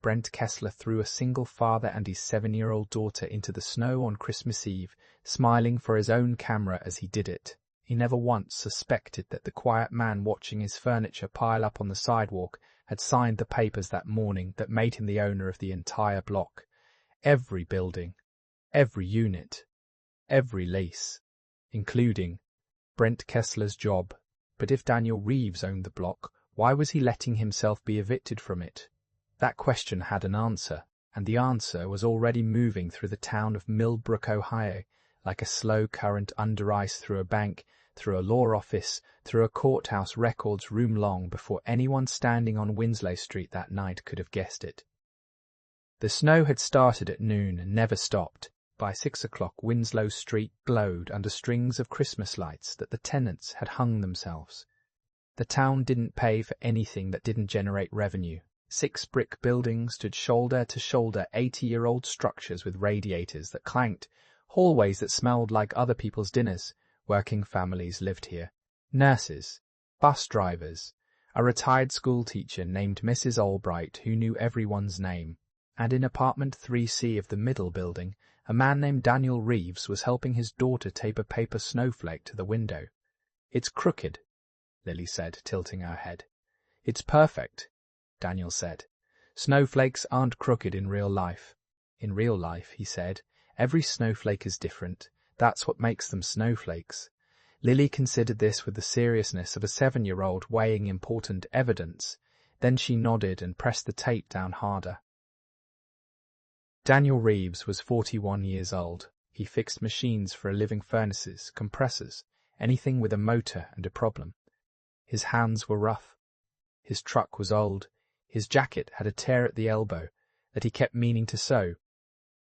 Brent Kessler threw a single father and his 7-year-old daughter into the snow on Christmas Eve, smiling for his own camera as he did it. He never once suspected that the quiet man watching his furniture pile up on the sidewalk had signed the papers that morning that made him the owner of the entire block. Every building, every unit, every lease, including Brent Kessler's job. But if Daniel Reeves owned the block, why was he letting himself be evicted from it? That question had an answer, and the answer was already moving through the town of Millbrook, Ohio, like a slow current under ice through a bank, through a law office, through a courthouse records room long before anyone standing on Winslow Street that night could have guessed it. The snow had started at noon and never stopped. By 6 o'clock, Winslow Street glowed under strings of Christmas lights that the tenants had hung themselves. The town didn't pay for anything that didn't generate revenue. 6 brick buildings stood shoulder to shoulder, 80-year-old structures with radiators that clanked, hallways that smelled like other people's dinners. Working families lived here. Nurses, bus drivers, a retired school teacher named Mrs. Albright who knew everyone's name, and in apartment 3C of the middle building, a man named Daniel Reeves was helping his daughter tape a paper snowflake to the window. "It's crooked," Lily said, tilting her head. "It's perfect," Daniel said. "Snowflakes aren't crooked in real life." "In real life," he said, "every snowflake is different. That's what makes them snowflakes." Lily considered this with the seriousness of a 7-year-old weighing important evidence. Then she nodded and pressed the tape down harder. Daniel Reeves was 41 years old. He fixed machines for a living, furnaces, compressors, anything with a motor and a problem. His hands were rough. His truck was old. His jacket had a tear at the elbow that he kept meaning to sew.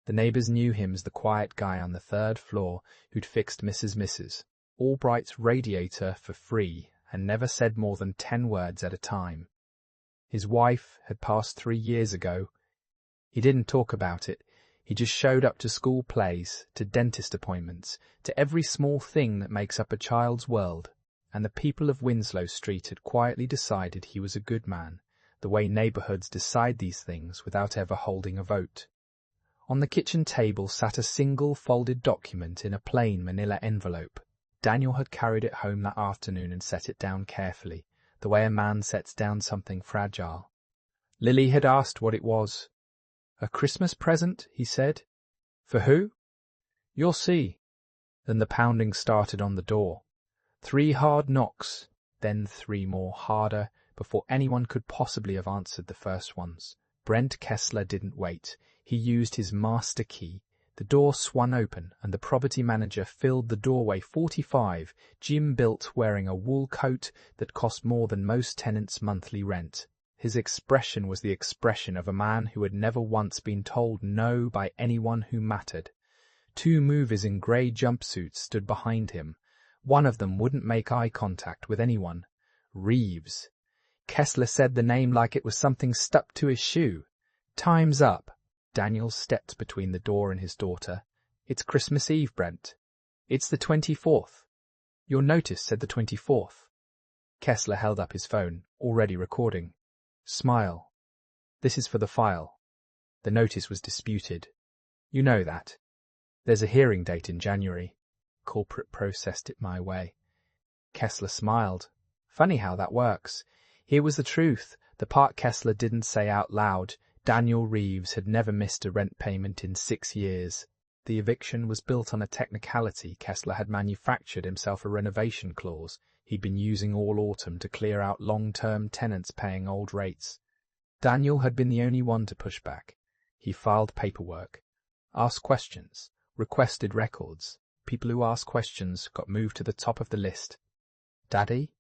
The neighbours knew him as the quiet guy on the 3rd floor who'd fixed Mrs. Albright's radiator for free and never said more than 10 words at a time. His wife had passed 3 years ago. He didn't talk about it. He just showed up to school plays, to dentist appointments, to every small thing that makes up a child's world, and the people of Winslow Street had quietly decided he was a good man, the way neighbourhoods decide these things without ever holding a vote. On the kitchen table sat a single folded document in a plain manila envelope. Daniel had carried it home that afternoon and set it down carefully, the way a man sets down something fragile. Lily had asked what it was. "A Christmas present," he said. "For who?" "You'll see." Then the pounding started on the door. 3 hard knocks, then 3 more, harder, before anyone could possibly have answered the first ones. Brent Kessler didn't wait. He used his master key. The door swung open, and the property manager filled the doorway. 45, Jim built, wearing a wool coat that cost more than most tenants' monthly rent. His expression was the expression of a man who had never once been told no by anyone who mattered. 2 movers in grey jumpsuits stood behind him. One of them wouldn't make eye contact with anyone. Reeves. Kessler said the name like it was something stuck to his shoe. "Time's up." Daniel stepped between the door and his daughter. "It's Christmas Eve, Brent." "It's the 24th. Your notice said the 24th. Kessler held up his phone, already recording. "Smile. This is for the file." The notice was disputed. "You know that. There's a hearing date in January." Culprit processed it my way. Kessler smiled. Funny how that works. Here was the truth, the part Kessler didn't say out loud. Daniel Reeves had never missed a rent payment in 6 years. The eviction was built on a technicality. Kessler had manufactured himself a renovation clause he'd been using all autumn to clear out long-term tenants paying old rates. Daniel had been the only one to push back. He filed paperwork, asked questions, requested records. People who asked questions got moved to the top of the list. "Daddy?"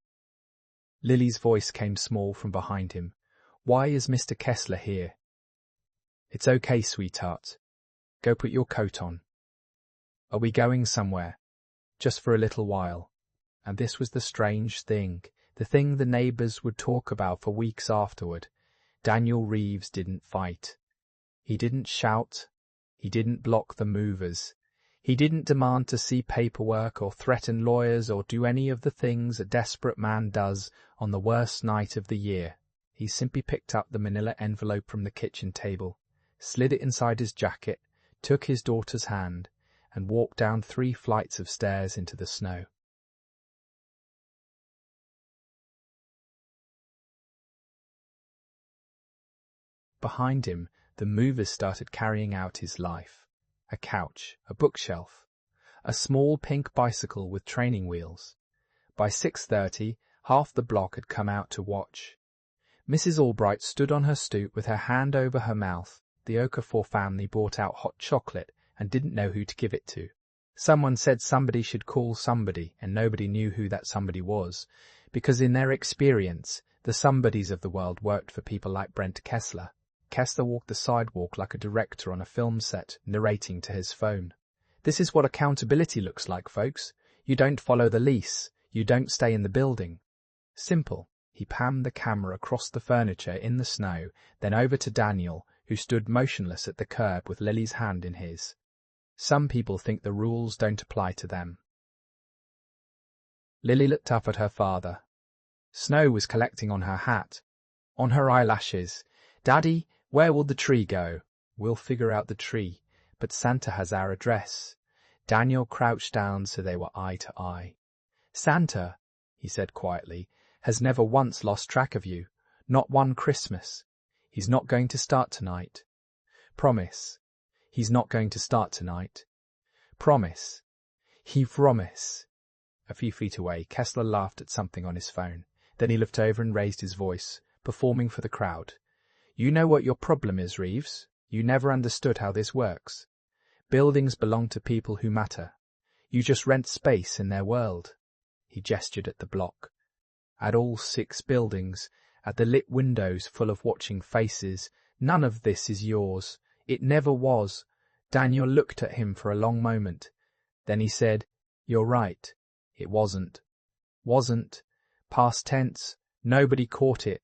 Lily's voice came small from behind him. "Why is Mr. Kessler here?" "It's okay, sweetheart. Go put your coat on." "Are we going somewhere?" "Just for a little while." And this was the strange thing, the thing the neighbours would talk about for weeks afterward. Daniel Reeves didn't fight. He didn't shout. He didn't block the movers. He didn't demand to see paperwork or threaten lawyers or do any of the things a desperate man does on the worst night of the year. He simply picked up the manila envelope from the kitchen table, slid it inside his jacket, took his daughter's hand, and walked down 3 flights of stairs into the snow. Behind him, the movers started carrying out his life. A couch, a bookshelf, a small pink bicycle with training wheels. By 6:30, half the block had come out to watch. Mrs. Albright stood on her stoop with her hand over her mouth. The Okafor family brought out hot chocolate and didn't know who to give it to. Someone said somebody should call somebody, and nobody knew who that somebody was, because in their experience, the somebodies of the world worked for people like Brent Kessler. Kessler walked the sidewalk like a director on a film set, narrating to his phone. This is what accountability looks like, folks. You don't follow the lease. You don't stay in the building. Simple. He panned the camera across the furniture in the snow, then over to Daniel, who stood motionless at the curb with Lily's hand in his. Some people think the rules don't apply to them. Lily looked up at her father. Snow was collecting on her hat, on her eyelashes. Daddy, where will the tree go? We'll figure out the tree, but Santa has our address. Daniel crouched down so they were eye to eye. Santa, he said quietly, has never once lost track of you. Not one Christmas. He's not going to start tonight. Promise. He's not going to start tonight. Promise. He promise. A few feet away, Kessler laughed at something on his phone. Then he looked over and raised his voice, performing for the crowd. You know what your problem is, Reeves. You never understood how this works. Buildings belong to people who matter. You just rent space in their world. He gestured at the block. At all 6 buildings, at the lit windows full of watching faces, none of this is yours. It never was. Daniel looked at him for a long moment. Then he said, You're right. It wasn't. Wasn't. Past tense. Nobody caught it.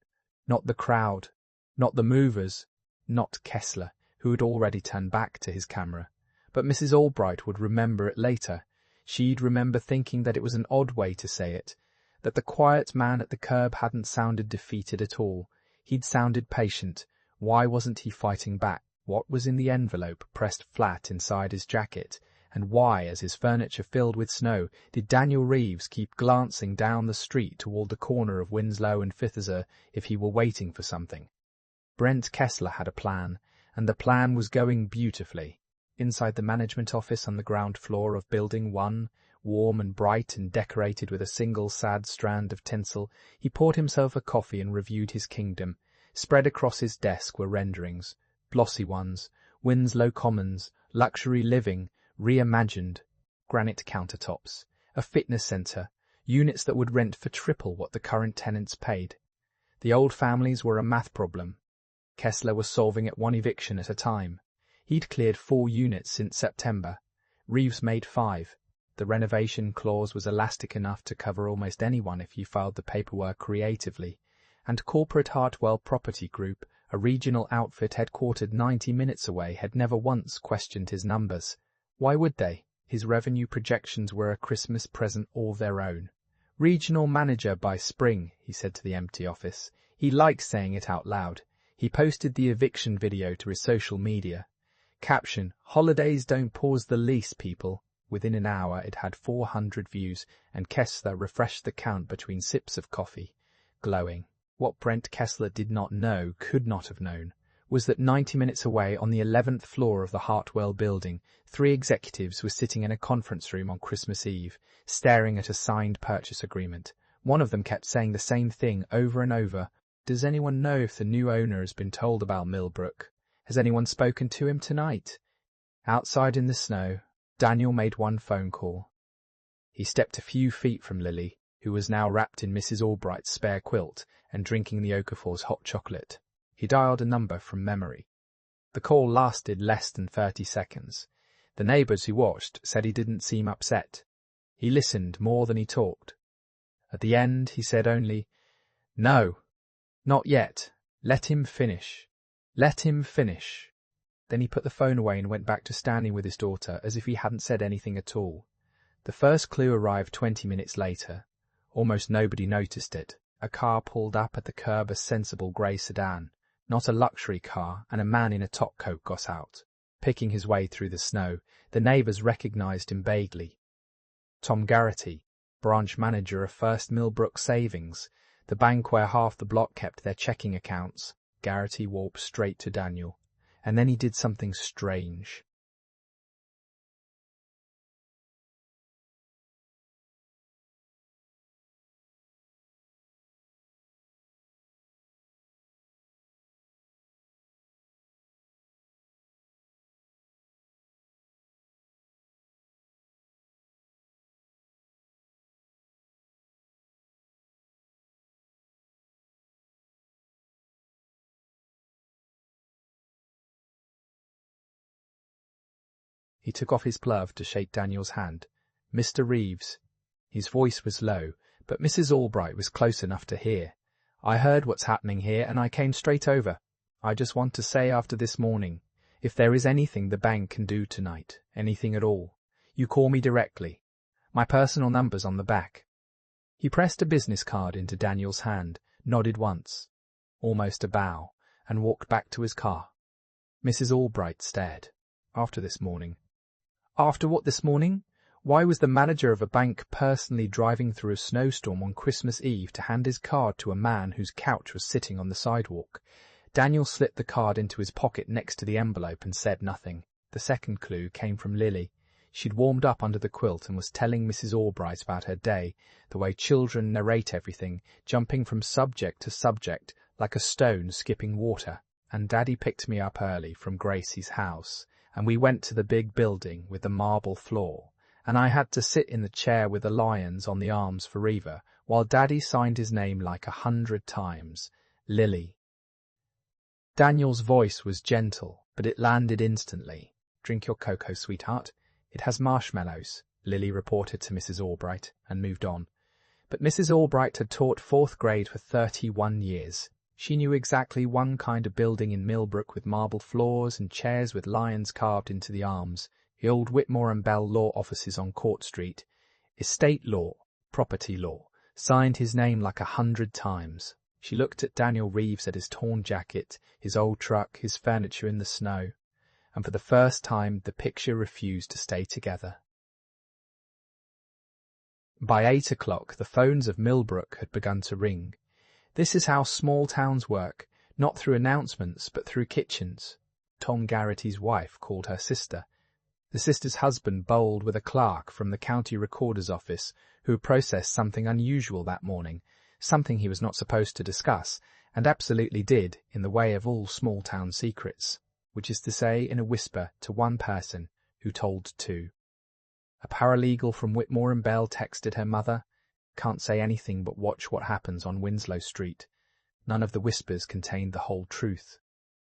Not the crowd. Not the movers. Not Kessler, who had already turned back to his camera. But Mrs. Albright would remember it later. She'd remember thinking that it was an odd way to say it, that the quiet man at the curb hadn't sounded defeated at all. He'd sounded patient. Why wasn't he fighting back? What was in the envelope pressed flat inside his jacket? And why, as his furniture filled with snow, did Daniel Reeves keep glancing down the street toward the corner of Winslow and Fifth as if he were waiting for something? Brent Kessler had a plan, and the plan was going beautifully. Inside the management office on the ground floor of Building 1, warm and bright and decorated with a single sad strand of tinsel, he poured himself a coffee and reviewed his kingdom. Spread across his desk were renderings, glossy ones, Winslow Commons, luxury living, reimagined, granite countertops, a fitness centre, units that would rent for triple what the current tenants paid. The old families were a math problem. Kessler was solving it 1 eviction at a time. He'd cleared 4 units since September. Reeves made 5. The renovation clause was elastic enough to cover almost anyone if you filed the paperwork creatively. And corporate Hartwell Property Group, a regional outfit headquartered 90 minutes away, had never once questioned his numbers. Why would they? His revenue projections were a Christmas present all their own. Regional manager by spring, he said to the empty office. He liked saying it out loud. He posted the eviction video to his social media. Caption, Holidays don't pause the lease, people. Within an hour it had 400 views, and Kessler refreshed the count between sips of coffee, glowing. What Brent Kessler did not know, could not have known, was that 90 minutes away on the 11th floor of the Hartwell building, 3 executives were sitting in a conference room on Christmas Eve, staring at a signed purchase agreement. One of them kept saying the same thing over and over. Does anyone know if the new owner has been told about Millbrook? Has anyone spoken to him tonight? Outside in the snow, Daniel made 1 phone call. He stepped a few feet from Lily, who was now wrapped in Mrs. Albright's spare quilt and drinking the Okafor's hot chocolate. He dialed a number from memory. The call lasted less than 30 seconds. The neighbours who watched said he didn't seem upset. He listened more than he talked. At the end, he said only, No, not yet. Let him finish. Let him finish. Then he put the phone away and went back to standing with his daughter as if he hadn't said anything at all. The first clue arrived 20 minutes later. Almost nobody noticed it. A car pulled up at the curb, a sensible grey sedan, not a luxury car, and a man in a top coat got out. Picking his way through the snow, the neighbours recognised him vaguely. Tom Garrity, branch manager of First Millbrook Savings, the bank where half the block kept their checking accounts. Garrity walked straight to Daniel, and then he did something strange. He took off his glove to shake Daniel's hand. "Mr. Reeves." His voice was low, but Mrs. Albright was close enough to hear. "I heard what's happening here and I came straight over. I just want to say after this morning, if there is anything the bank can do tonight, anything at all, you call me directly. My personal number's on the back." He pressed a business card into Daniel's hand, nodded once, almost a bow, and walked back to his car. Mrs. Albright stared. "After this morning." After what this morning? Why was the manager of a bank personally driving through a snowstorm on Christmas Eve to hand his card to a man whose couch was sitting on the sidewalk? Daniel slipped the card into his pocket next to the envelope and said nothing. The second clue came from Lily. She'd warmed up under the quilt and was telling Mrs. Albright about her day, the way children narrate everything, jumping from subject to subject like a stone skipping water. "And Daddy picked me up early from Gracie's house, and we went to the big building with the marble floor, and I had to sit in the chair with the lions on the arms for Eva, while Daddy signed his name like 100 times. Lily." Daniel's voice was gentle, but it landed instantly. "Drink your cocoa, sweetheart. It has marshmallows," Lily reported to Mrs. Albright, and moved on. But Mrs. Albright had taught 4th grade for 31 years. She knew exactly one kind of building in Millbrook with marble floors and chairs with lions carved into the arms, the old Whitmore and Bell law offices on Court Street. Estate law, property law, signed his name like 100 times. She looked at Daniel Reeves, at his torn jacket, his old truck, his furniture in the snow, and for the first time the picture refused to stay together. By 8 o'clock the phones of Millbrook had begun to ring. This is how small towns work, not through announcements but through kitchens. Tom Garrity's wife called her sister. The sister's husband bowled with a clerk from the county recorder's office who had processed something unusual that morning, something he was not supposed to discuss, and absolutely did in the way of all small town secrets, which is to say in a whisper to one person who told two. A paralegal from Whitmore and Bell texted her mother, "Can't say anything but watch what happens on Winslow Street." None of the whispers contained the whole truth.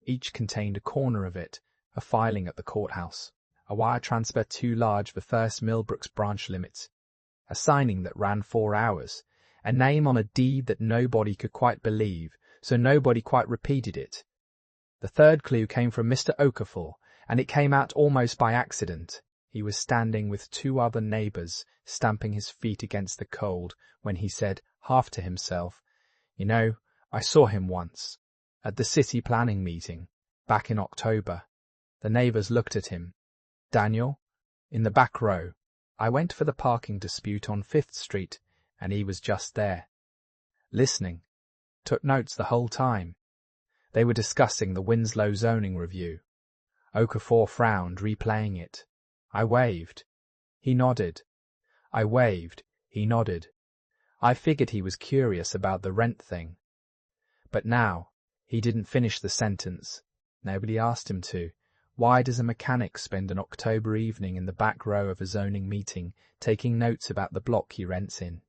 Each contained a corner of it, a filing at the courthouse, a wire transfer too large for First Millbrook's branch limits, a signing that ran 4 hours, a name on a deed that nobody could quite believe, so nobody quite repeated it. The third clue came from Mr. Okafor, and it came out almost by accident. He was standing with 2 other neighbours, stamping his feet against the cold, when he said, half to himself, "You know, I saw him once, at the city planning meeting, back in October." The neighbours looked at him. "Daniel?" "In the back row. I went for the parking dispute on 5th Street, and he was just there. Listening. Took notes the whole time. They were discussing the Winslow zoning review." Okafor frowned, replaying it. "I waved. He nodded. I waved. He nodded. I figured he was curious about the rent thing. But now, he didn't finish the sentence. Nobody asked him to. Why does a mechanic spend an October evening in the back row of a zoning meeting, taking notes about the block he rents in?"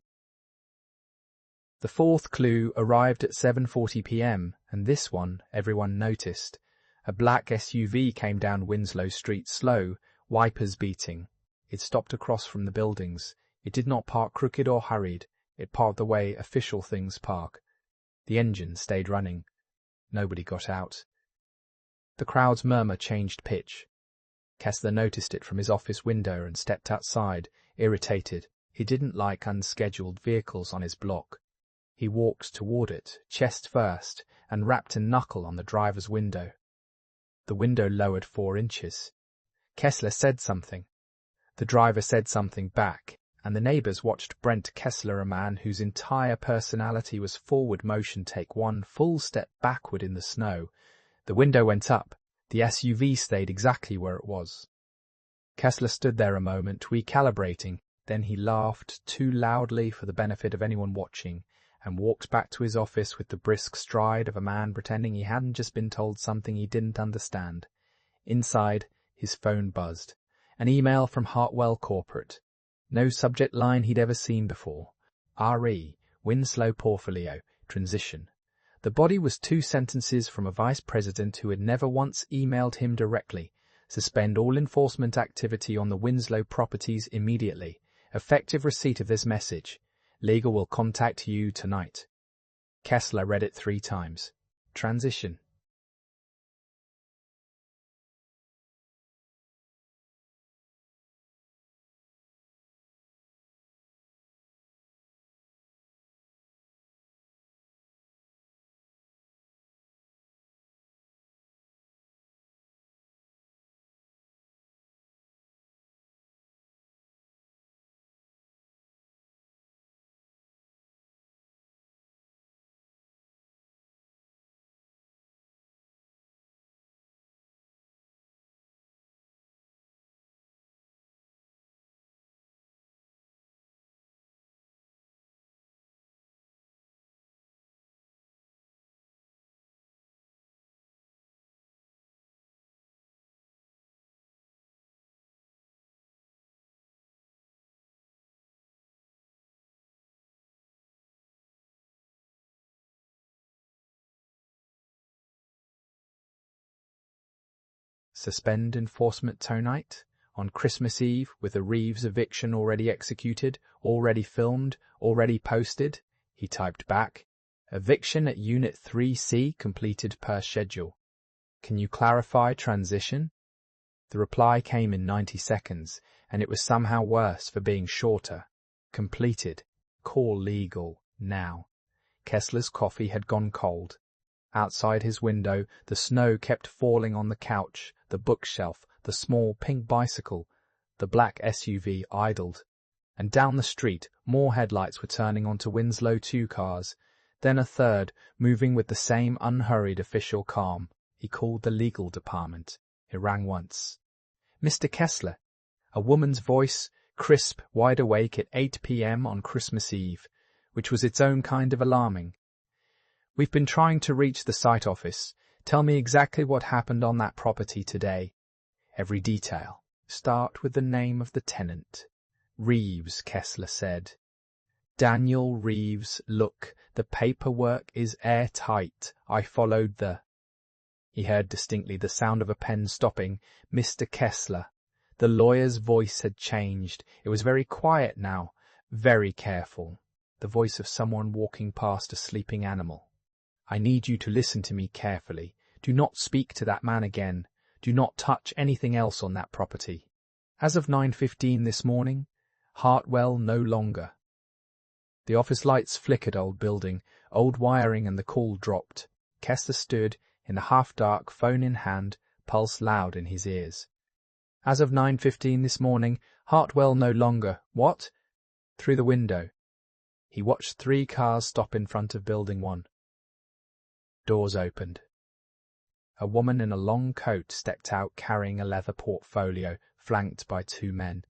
The 4th clue arrived at 7:40 p.m, and this one everyone noticed. A black SUV came down Winslow Street slow, wipers beating. It stopped across from the buildings. It did not park crooked or hurried. It parked the way official things park. The engine stayed running. Nobody got out. The crowd's murmur changed pitch. Kessler noticed it from his office window and stepped outside, irritated. He didn't like unscheduled vehicles on his block. He walked toward it, chest first, and rapped a knuckle on the driver's window. The window lowered 4 inches. Kessler said something. The driver said something back, and the neighbors watched Brent Kessler, a man whose entire personality was forward motion, take 1 full step backward in the snow. The window went up. The SUV stayed exactly where it was. Kessler stood there a moment, recalibrating. Then he laughed too loudly for the benefit of anyone watching, and walked back to his office with the brisk stride of a man pretending he hadn't just been told something he didn't understand. Inside, his phone buzzed. An email from Hartwell Corporate. No subject line he'd ever seen before. R.E. Winslow Portfolio. Transition. The body was 2 sentences from a vice president who had never once emailed him directly. Suspend all enforcement activity on the Winslow properties immediately. Effective receipt of this message. Legal will contact you tonight. Kessler read it 3 times. Transition. Suspend enforcement tonight? On Christmas Eve, with the Reeves eviction already executed, already filmed, already posted? He typed back. Eviction at Unit 3C completed per schedule. Can you clarify transition? The reply came in 90 seconds, and it was somehow worse for being shorter. Completed. Call legal, now. Kessler's coffee had gone cold. Outside his window, the snow kept falling on the couch, the bookshelf, the small pink bicycle. The black SUV idled. And down the street, more headlights were turning onto Winslow 2 cars. Then a third, moving with the same unhurried official calm. He called the legal department. It rang once. Mr. Kessler. A woman's voice, crisp, wide awake at 8 p.m. on Christmas Eve, which was its own kind of alarming. We've been trying to reach the site office. Tell me exactly what happened on that property today. Every detail. Start with the name of the tenant. Reeves, Kessler said. Daniel Reeves. Look, the paperwork is airtight. I followed the... He heard distinctly the sound of a pen stopping. Mr. Kessler. The lawyer's voice had changed. It was very quiet now, very careful. The voice of someone walking past a sleeping animal. I need you to listen to me carefully. Do not speak to that man again. Do not touch anything else on that property. As of 9:15 this morning, Hartwell no longer. The office lights flickered. Old building, old wiring, and the call dropped. Kessler stood, in the half-dark, phone in hand, pulse loud in his ears. As of 9:15 this morning, Hartwell no longer. What? Through the window. He watched 3 cars stop in front of Building 1. Doors opened. A woman in a long coat stepped out carrying a leather portfolio, flanked by 2 men.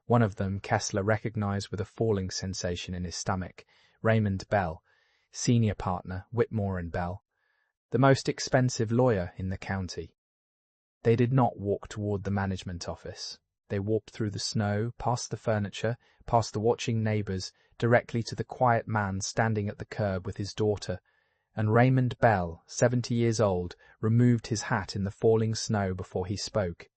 One of them Kessler recognized with a falling sensation in his stomach. Raymond Bell, senior partner, Whitmore and Bell, the most expensive lawyer in the county. They did not walk toward the management office. They walked through the snow, past the furniture, past the watching neighbors, directly to the quiet man standing at the curb with his daughter. And Raymond Bell, 70 years old, removed his hat in the falling snow before he spoke.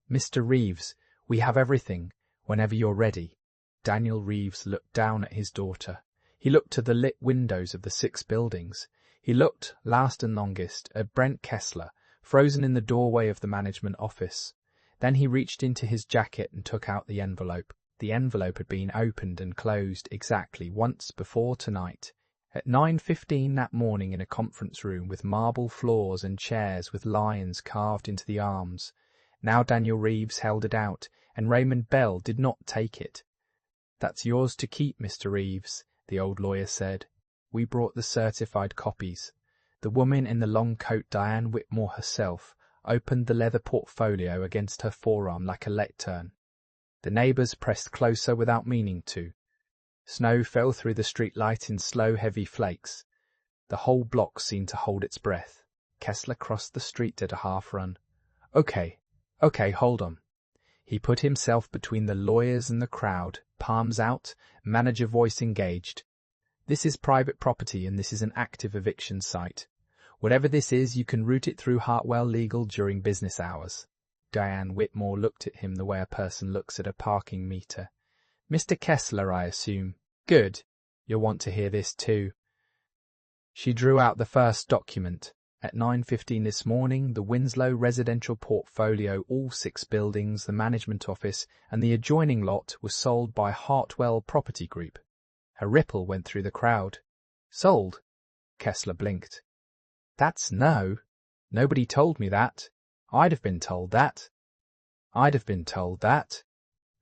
Mr. Reeves, we have everything, whenever you're ready. Daniel Reeves looked down at his daughter. He looked to the lit windows of the 6 buildings. He looked, last and longest, at Brent Kessler, frozen in the doorway of the management office. Then he reached into his jacket and took out the envelope. The envelope had been opened and closed exactly once before tonight, At 9:15 that morning, in a conference room with marble floors and chairs with lions carved into the arms, now Daniel Reeves held it out, and Raymond Bell did not take it. "That's yours to keep, Mr. Reeves," the old lawyer said. "We brought the certified copies." The woman in the long coat, Diane Whitmore herself, opened the leather portfolio against her forearm like a lectern. The neighbours pressed closer without meaning to. Snow fell through the streetlight in slow, heavy flakes. The whole block seemed to hold its breath. Kessler crossed the street at a half-run. Okay, hold on." He put himself between the lawyers and the crowd, palms out, manager voice engaged. "This is private property and this is an active eviction site. Whatever this is, you can route it through Hartwell Legal during business hours." Diane Whitmore looked at him the way a person looks at a parking meter. "Mr. Kessler, I assume. Good. You'll want to hear this too." She drew out the first document. At 9:15 this morning, the Winslow residential portfolio, all 6 buildings, the management office, and the adjoining lot was sold by Hartwell Property Group. A ripple went through the crowd. "Sold?" Kessler blinked. Nobody told me that. I'd have been told that.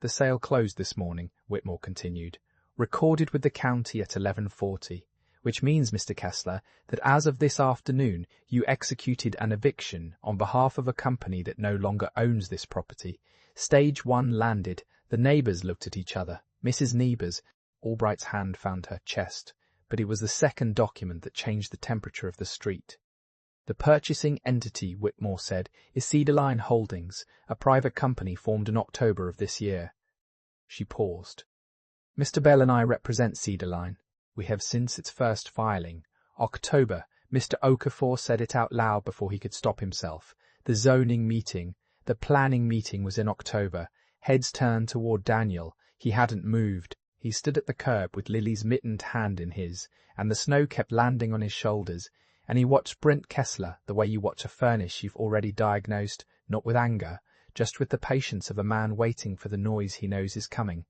The sale closed this morning," Whitmore continued, "recorded with the county at 11:40, which means, Mr. Kessler, that as of this afternoon you executed an eviction on behalf of a company that no longer owns this property. Stage 1 landed. The neighbours looked at each other. Mrs. Niebers." Albright's hand found her chest, but it was the second document that changed the temperature of the street. "The purchasing entity," Whitmore said, "is Cedarline Holdings, a private company formed in October of this year." She paused. "Mr. Bell and I represent Cedarline. We have since its first filing. October." Mr. Okafor said it out loud before he could stop himself. "The planning meeting was in October." Heads turned toward Daniel. He hadn't moved. He stood at the curb with Lily's mittened hand in his, and the snow kept landing on his shoulders, and he watched Brent Kessler the way you watch a furnace you've already diagnosed, not with anger, just with the patience of a man waiting for the noise he knows is coming.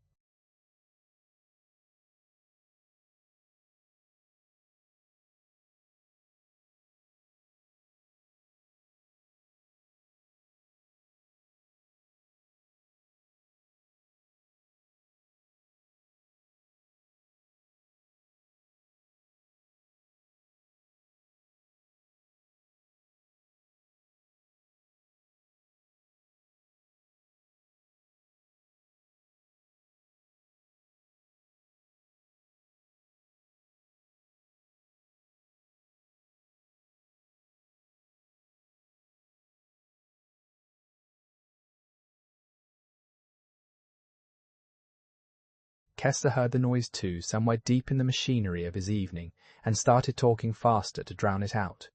Kessler heard the noise too, somewhere deep in the machinery of his evening, and started talking faster to drown it out.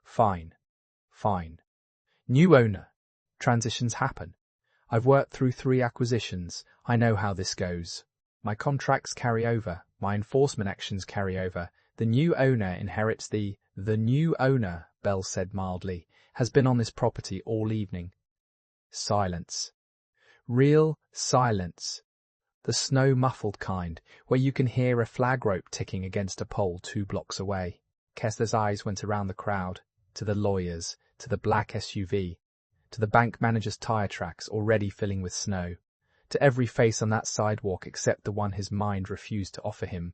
Fine. New owner. Transitions happen. I've worked through 3 acquisitions. I know how this goes. My contracts carry over. My enforcement actions carry over. The new owner inherits the new owner, Bell said mildly, has been on this property all evening. Silence. Real silence. The snow-muffled kind, where you can hear a flag rope ticking against a pole 2 blocks away. Kessler's eyes went around the crowd, to the lawyers, to the black SUV, to the bank manager's tire tracks already filling with snow, to every face on that sidewalk except the one his mind refused to offer him,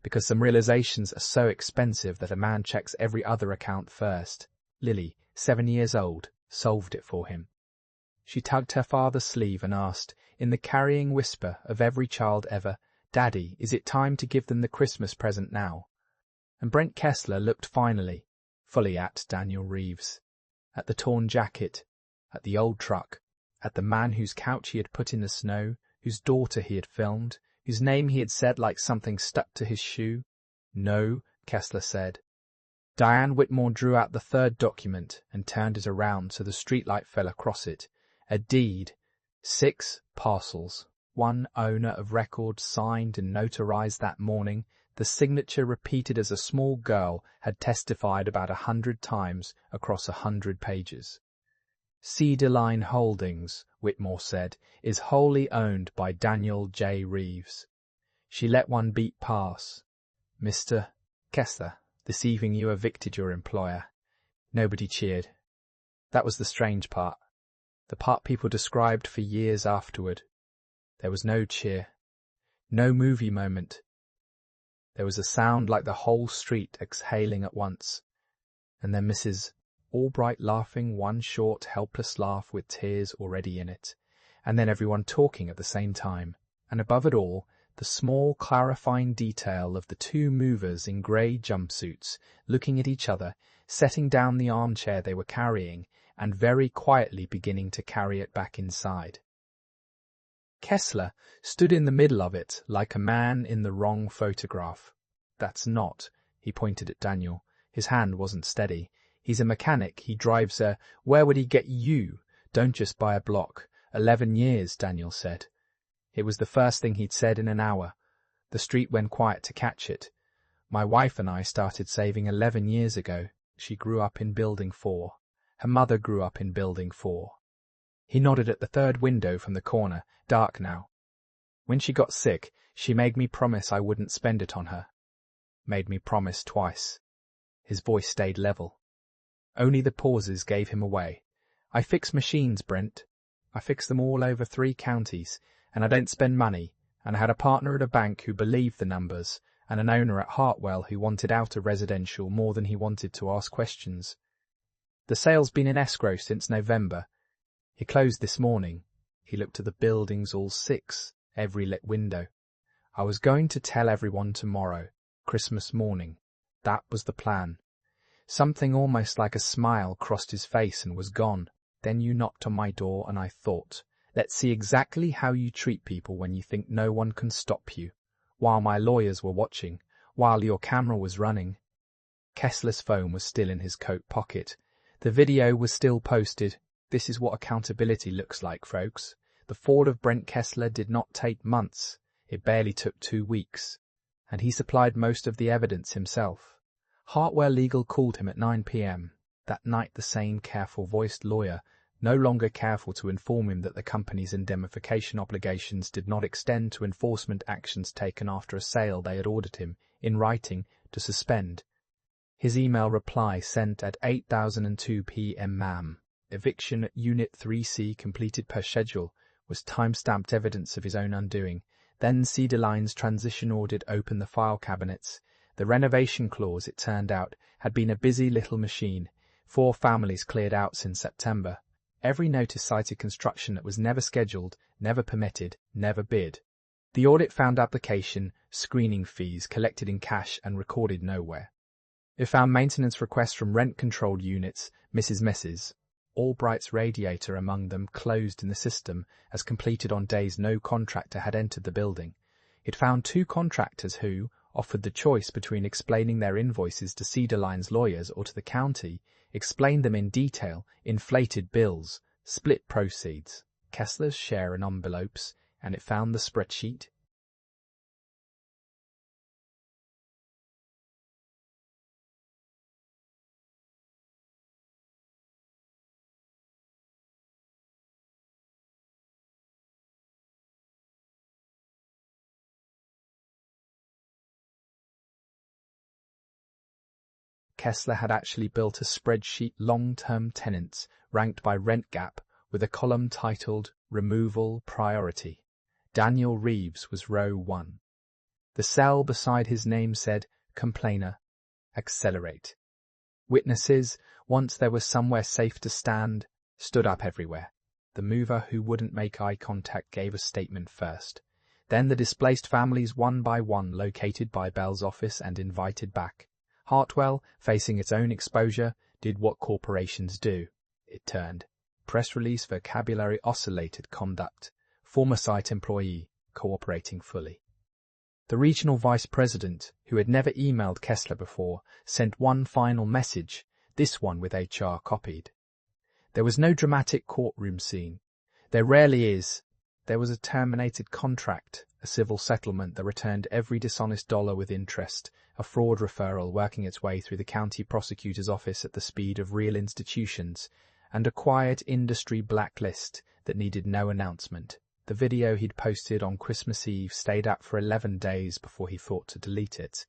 because some realizations are so expensive that a man checks every other account first. Lily, 7 years old, solved it for him. She tugged her father's sleeve and asked, in the carrying whisper of every child ever, "Daddy, is it time to give them the Christmas present now?" And Brent Kessler looked fully at Daniel Reeves, at the torn jacket, at the old truck, at the man whose couch he had put in the snow, whose daughter he had filmed, whose name he had said like something stuck to his shoe. "No," Kessler said. Diane Whitmore drew out the 3rd document and turned it around so the streetlight fell across it. A deed. 6 parcels. 1 owner of record signed and notarized that morning, the signature repeated as a small girl had testified about 100 times across 100 pages. Cedarline Holdings, Whitmore said, is wholly owned by Daniel J. Reeves. She let one beat pass. Mr. Kessler, this evening you evicted your employer. Nobody cheered. That was the strange part. The part people described for years afterward. There was no cheer. No movie moment. There was a sound like the whole street exhaling at once. And then Mrs. Albright laughing one short, helpless laugh with tears already in it. And then everyone talking at the same time. And above it all, the small clarifying detail of the two movers in grey jumpsuits, looking at each other, setting down the armchair they were carrying, and very quietly beginning to carry it back inside. Kessler stood in the middle of it like a man in the wrong photograph. That's not, he pointed at Daniel. His hand wasn't steady. He's a mechanic, he drives a, where would he get you? Don't just buy a block. 11 years, Daniel said. It was the first thing he'd said in an hour. The street went quiet to catch it. My wife and I started saving 11 years ago. She grew up in Building 4. Her mother grew up in Building 4. He nodded at the third window from the corner, dark now. When she got sick, she made me promise I wouldn't spend it on her. Made me promise twice. His voice stayed level. Only the pauses gave him away. I fix machines, Brent. I fix them all over 3 counties, and I don't spend money, and I had a partner at a bank who believed the numbers, and an owner at Hartwell who wanted out of residential more than he wanted to ask questions. The sale's been in escrow since November. He closed this morning. He looked at the buildings, all 6, every lit window. I was going to tell everyone tomorrow, Christmas morning. That was the plan. Something almost like a smile crossed his face and was gone. Then you knocked on my door and I thought, let's see exactly how you treat people when you think no one can stop you. While my lawyers were watching, while your camera was running. Kessler's phone was still in his coat pocket. The video was still posted. This is what accountability looks like, folks. The fall of Brent Kessler did not take months. It barely took 2 weeks. And he supplied most of the evidence himself. Hartwell Legal called him at 9 p.m. That night the same careful-voiced lawyer, no longer careful to inform him that the company's indemnification obligations did not extend to enforcement actions taken after a sale they had ordered him, in writing, to suspend. His email reply sent at 8:02 p.m. Ma'am. Eviction at Unit 3C completed per schedule was time-stamped evidence of his own undoing. Then Cedar Line's transition audit opened the file cabinets. The renovation clause, it turned out, had been a busy little machine. 4 families cleared out since September. Every notice cited construction that was never scheduled, never permitted, never bid. The audit found application, screening fees collected in cash and recorded nowhere. It found maintenance requests from rent-controlled units, Mrs. Albright's radiator among them, closed in the system as completed on days no contractor had entered the building. It found 2 contractors who, offered the choice between explaining their invoices to Cedar Line's lawyers or to the county, explained them in detail, inflated bills, split proceeds, Kessler's share in envelopes, and it found the spreadsheet. Kessler had actually built a spreadsheet long-term tenants ranked by rent gap with a column titled Removal Priority. Daniel Reeves was row 1. The cell beside his name said Complainer, Accelerate. Witnesses, once there was somewhere safe to stand, stood up everywhere. The mover who wouldn't make eye contact gave a statement first. Then the displaced families one by one located by Bell's office and invited back. Hartwell, facing its own exposure, did what corporations do. It turned. Press release vocabulary oscillated conduct. Former site employee, cooperating fully. The regional vice president, who had never emailed Kessler before, sent one final message, this one with HR copied. There was no dramatic courtroom scene. There rarely is. There was a terminated contract, a civil settlement that returned every dishonest dollar with interest, a fraud referral working its way through the county prosecutor's office at the speed of real institutions, and a quiet industry blacklist that needed no announcement. The video he'd posted on Christmas Eve stayed up for 11 days before he thought to delete it.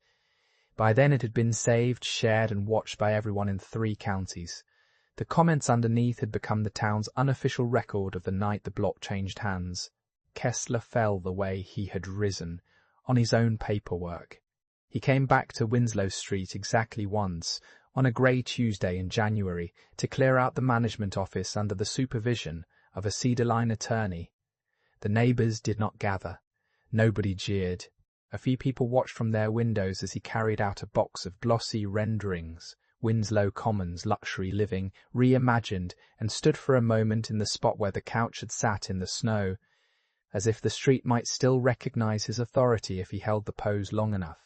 By then it had been saved, shared and watched by everyone in 3 counties. The comments underneath had become the town's unofficial record of the night the block changed hands. Kessler fell the way he had risen, on his own paperwork. He came back to Winslow Street exactly once, on a grey Tuesday in January, to clear out the management office under the supervision of a Cedar Line attorney. The neighbours did not gather. Nobody jeered. A few people watched from their windows as he carried out a box of glossy renderings, Winslow Commons luxury living, reimagined, and stood for a moment in the spot where the couch had sat in the snow, as if the street might still recognise his authority if he held the pose long enough.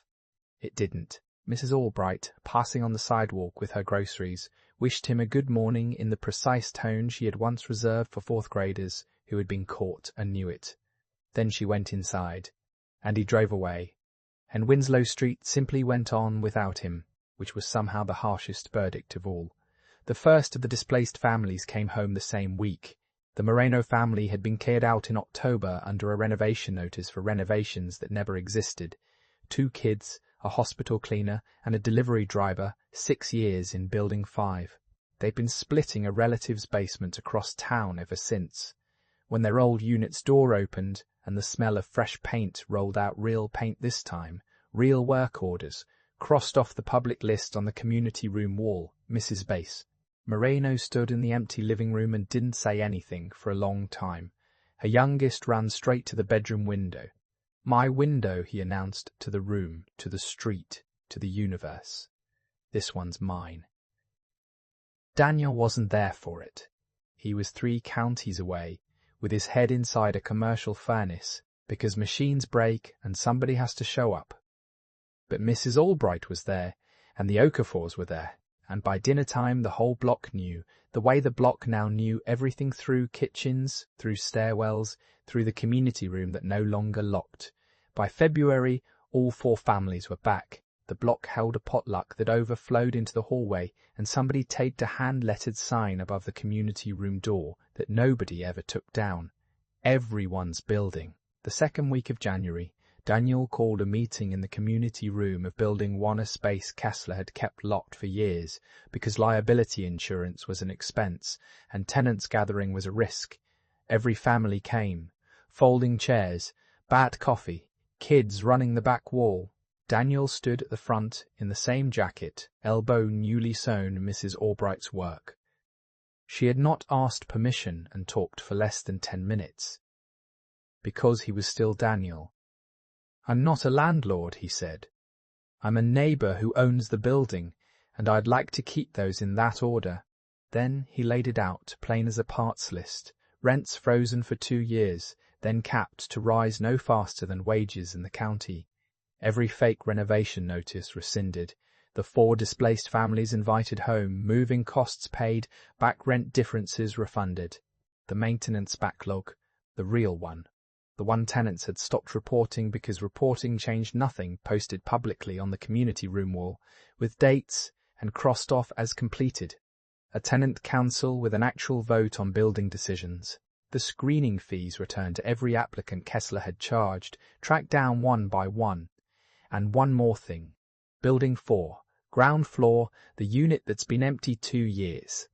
It didn't. Mrs. Albright, passing on the sidewalk with her groceries, wished him a good morning in the precise tone she had once reserved for 4th graders who had been caught and knew it. Then she went inside, and he drove away, and Winslow Street simply went on without him, which was somehow the harshest verdict of all. The first of the displaced families came home the same week. The Moreno family had been cleared out in October under a renovation notice for renovations that never existed. 2 kids, a hospital cleaner, and a delivery driver, 6 years in Building 5. They'd been splitting a relative's basement across town ever since. When their old unit's door opened and the smell of fresh paint rolled out, real paint this time, real work orders, crossed off the public list on the community room wall, Mrs. Bass. Moreno stood in the empty living room and didn't say anything for a long time. Her youngest ran straight to the bedroom window. "My window," he announced, "to the room, to the street, to the universe. This one's mine." Daniel wasn't there for it. He was 3 counties away, with his head inside a commercial furnace, because machines break and somebody has to show up. But Mrs. Albright was there, and the Okafors were there, and by dinner time the whole block knew, the way the block now knew everything, through kitchens, through stairwells, through the community room that no longer locked. By February, all 4 families were back. The block held a potluck that overflowed into the hallway, and somebody taped a hand-lettered sign above the community room door that nobody ever took down. Everyone's building. The 2nd week of January, Daniel called a meeting in the community room of Building 1, a space Kessler had kept locked for years because liability insurance was an expense and tenants gathering was a risk. Every family came. Folding chairs, bad coffee, kids running the back wall. Daniel stood at the front in the same jacket, elbow newly sewn Mrs. Albright's work. She had not asked permission and talked for less than 10 minutes. Because he was still Daniel. "I'm not a landlord," he said. "I'm a neighbour who owns the building, and I'd like to keep those in that order." Then he laid it out, plain as a parts list. Rents frozen for 2 years, then capped to rise no faster than wages in the county. Every fake renovation notice rescinded. The 4 displaced families invited home, moving costs paid, back rent differences refunded. The maintenance backlog, the real one. The one tenants had stopped reporting because reporting changed nothing, posted publicly on the community room wall, with dates and crossed off as completed. A tenant council with an actual vote on building decisions. The screening fees returned to every applicant Kessler had charged, tracked down one by one. And one more thing. Building 4, ground floor, the unit that's been empty 2 years.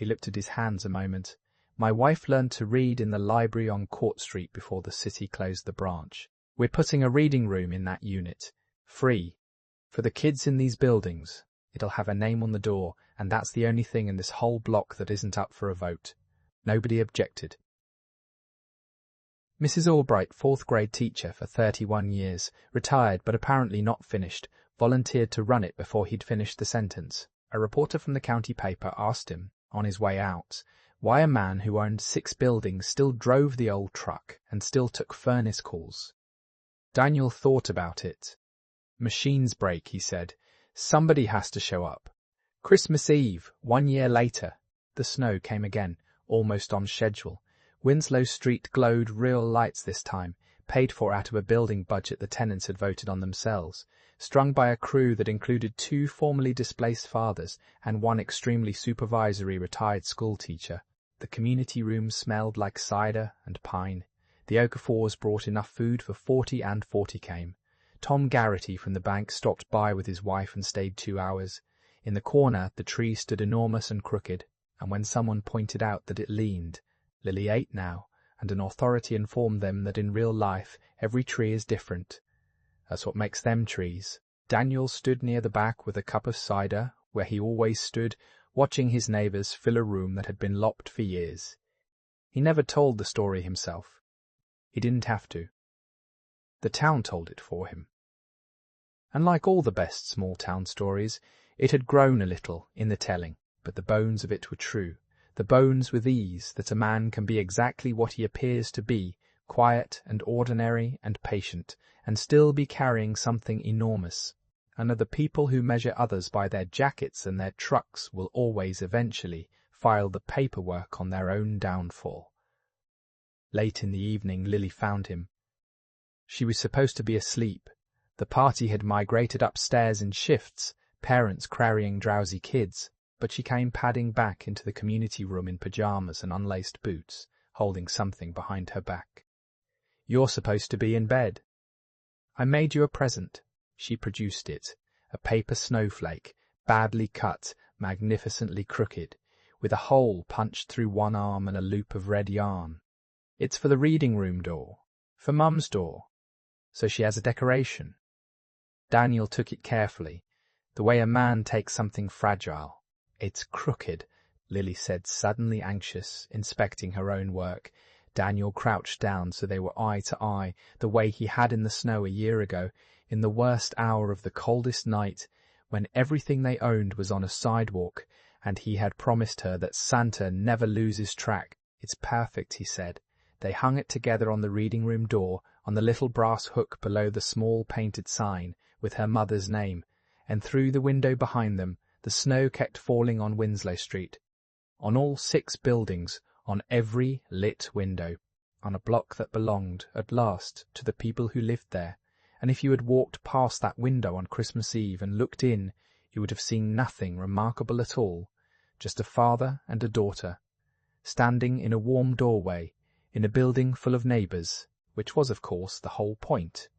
He looked at his hands a moment. My wife learned to read in the library on Court Street before the city closed the branch. We're putting a reading room in that unit. Free. For the kids in these buildings. It'll have a name on the door, and that's the only thing in this whole block that isn't up for a vote. Nobody objected. Mrs. Albright, fourth-grade teacher for 31 years, retired but apparently not finished, volunteered to run it before he'd finished the sentence. A reporter from the county paper asked him, on his way out, why a man who owned 6 buildings still drove the old truck and still took furnace calls. Daniel thought about it. Machines break, he said. Somebody has to show up. Christmas Eve, 1 year later. The snow came again, almost on schedule. Winslow Street glowed real lights this time, paid for out of a building budget the tenants had voted on themselves, strung by a crew that included 2 formerly displaced fathers and 1 extremely supervisory retired schoolteacher. The community room smelled like cider and pine. The Okafors brought enough food for 40 and 40 came. Tom Garrity from the bank stopped by with his wife and stayed 2 hours. In the corner, the tree stood enormous and crooked, and when someone pointed out that it leaned, Lily ate now, and an authority informed them that in real life every tree is different. That's what makes them trees. Daniel stood near the back with a cup of cider, where he always stood, watching his neighbours fill a room that had been locked for years. He never told the story himself. He didn't have to. The town told it for him. And like all the best small-town stories, it had grown a little in the telling, but the bones of it were true. The bones were these, that a man can be exactly what he appears to be, quiet and ordinary and patient, and still be carrying something enormous, and that the people who measure others by their jackets and their trucks will always eventually file the paperwork on their own downfall. Late in the evening, Lily found him. She was supposed to be asleep. The party had migrated upstairs in shifts, parents carrying drowsy kids, but she came padding back into the community room in pyjamas and unlaced boots, holding something behind her back. "You're supposed to be in bed." "I made you a present." She produced it, a paper snowflake, badly cut, magnificently crooked, with a hole punched through one arm and a loop of red yarn. "It's for the reading room door, for Mum's door, so she has a decoration." Daniel took it carefully, the way a man takes something fragile. "It's crooked," Lily said, suddenly anxious, inspecting her own work. Daniel crouched down so they were eye to eye, the way he had in the snow a year ago, in the worst hour of the coldest night, when everything they owned was on a sidewalk, and he had promised her that Santa never loses track. "It's perfect," he said. They hung it together on the reading room door, on the little brass hook below the small painted sign, with her mother's name, and through the window behind them, the snow kept falling on Winslow Street, on all 6 buildings, on every lit window, on a block that belonged, at last, to the people who lived there, and if you had walked past that window on Christmas Eve and looked in, you would have seen nothing remarkable at all, just a father and a daughter, standing in a warm doorway, in a building full of neighbours, which was, of course, the whole point.